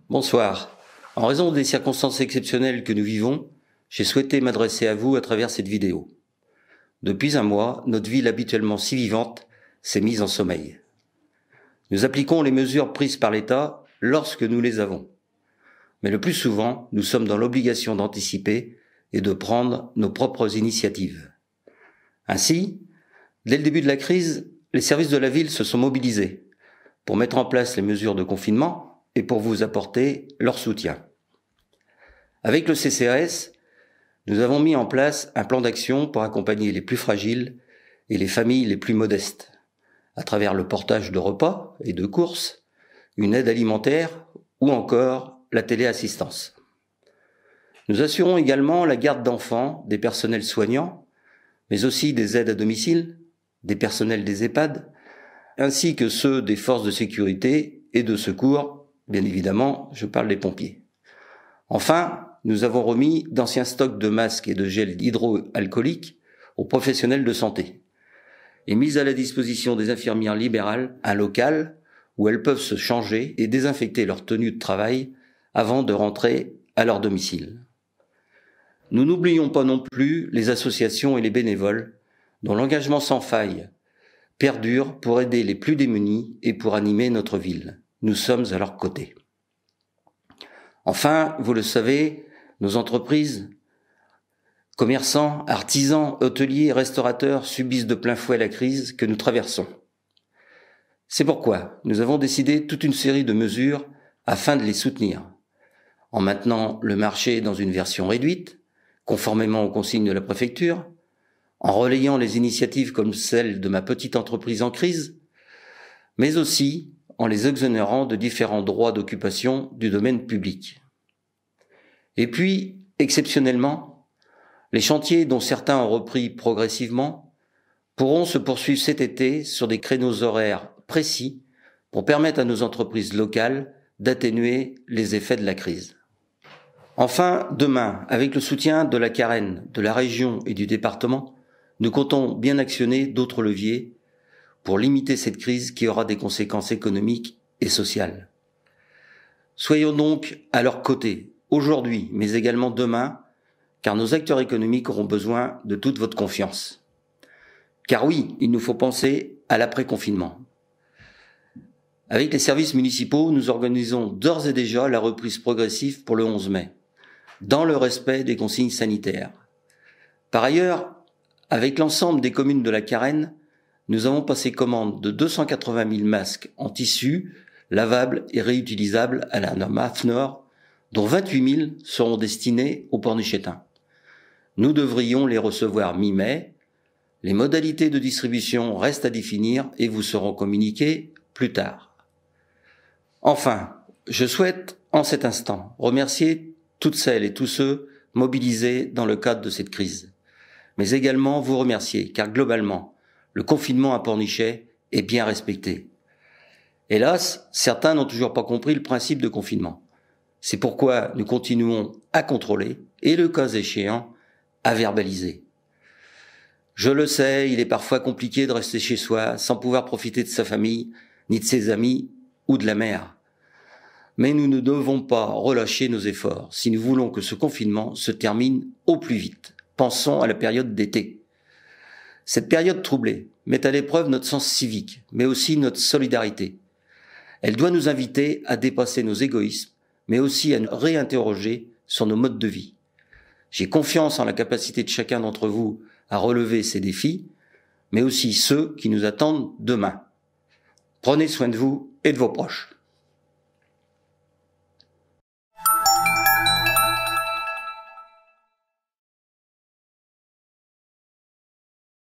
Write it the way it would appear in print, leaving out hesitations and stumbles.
Bonsoir. En raison des circonstances exceptionnelles que nous vivons, j'ai souhaité m'adresser à vous à travers cette vidéo. Depuis un mois, notre ville habituellement si vivante s'est mise en sommeil. Nous appliquons les mesures prises par l'État lorsque nous les avons. Mais le plus souvent, nous sommes dans l'obligation d'anticiper et de prendre nos propres initiatives. Ainsi, dès le début de la crise, les services de la ville se sont mobilisés pour mettre en place les mesures de confinement et pour vous apporter leur soutien. Avec le CCAS, nous avons mis en place un plan d'action pour accompagner les plus fragiles et les familles les plus modestes, à travers le portage de repas et de courses, une aide alimentaire ou encore la téléassistance. Nous assurons également la garde d'enfants, des personnels soignants, mais aussi des aides à domicile, des personnels des EHPAD, ainsi que ceux des forces de sécurité et de secours, bien évidemment, je parle des pompiers. Enfin, nous avons remis d'anciens stocks de masques et de gel hydroalcoolique aux professionnels de santé et mis à la disposition des infirmières libérales un local où elles peuvent se changer et désinfecter leur tenue de travail avant de rentrer à leur domicile. Nous n'oublions pas non plus les associations et les bénévoles dont l'engagement sans faille perdure pour aider les plus démunis et pour animer notre ville. Nous sommes à leur côté. Enfin, vous le savez, nos entreprises, commerçants, artisans, hôteliers, restaurateurs subissent de plein fouet la crise que nous traversons. C'est pourquoi nous avons décidé toute une série de mesures afin de les soutenir, en maintenant le marché dans une version réduite, conformément aux consignes de la préfecture, en relayant les initiatives comme celle de ma petite entreprise en crise, mais aussi en les exonérant de différents droits d'occupation du domaine public. Et puis, exceptionnellement, les chantiers dont certains ont repris progressivement pourront se poursuivre cet été sur des créneaux horaires précis pour permettre à nos entreprises locales d'atténuer les effets de la crise. Enfin, demain, avec le soutien de la Carène, de la région et du département, nous comptons bien actionner d'autres leviers pour limiter cette crise qui aura des conséquences économiques et sociales. Soyons donc à leur côté, aujourd'hui, mais également demain, car nos acteurs économiques auront besoin de toute votre confiance. Car oui, il nous faut penser à l'après-confinement. Avec les services municipaux, nous organisons d'ores et déjà la reprise progressive pour le 11 mai, dans le respect des consignes sanitaires. Par ailleurs, avec l'ensemble des communes de la Carène, nous avons passé commande de 280 000 masques en tissu, lavables et réutilisables à la norme AFNOR, dont 28 000 seront destinés aux Pornichétains. Nous devrions les recevoir mi-mai. Les modalités de distribution restent à définir et vous seront communiquées plus tard. Enfin, je souhaite en cet instant remercier toutes celles et tous ceux mobilisés dans le cadre de cette crise, mais également vous remercier car globalement, le confinement à Pornichet est bien respecté. Hélas, certains n'ont toujours pas compris le principe de confinement. C'est pourquoi nous continuons à contrôler et, le cas échéant, à verbaliser. Je le sais, il est parfois compliqué de rester chez soi sans pouvoir profiter de sa famille, ni de ses amis ou de la mer. Mais nous ne devons pas relâcher nos efforts si nous voulons que ce confinement se termine au plus vite. Pensons à la période d'été. Cette période troublée met à l'épreuve notre sens civique, mais aussi notre solidarité. Elle doit nous inviter à dépasser nos égoïsmes, mais aussi à nous réinterroger sur nos modes de vie. J'ai confiance en la capacité de chacun d'entre vous à relever ces défis, mais aussi ceux qui nous attendent demain. Prenez soin de vous et de vos proches.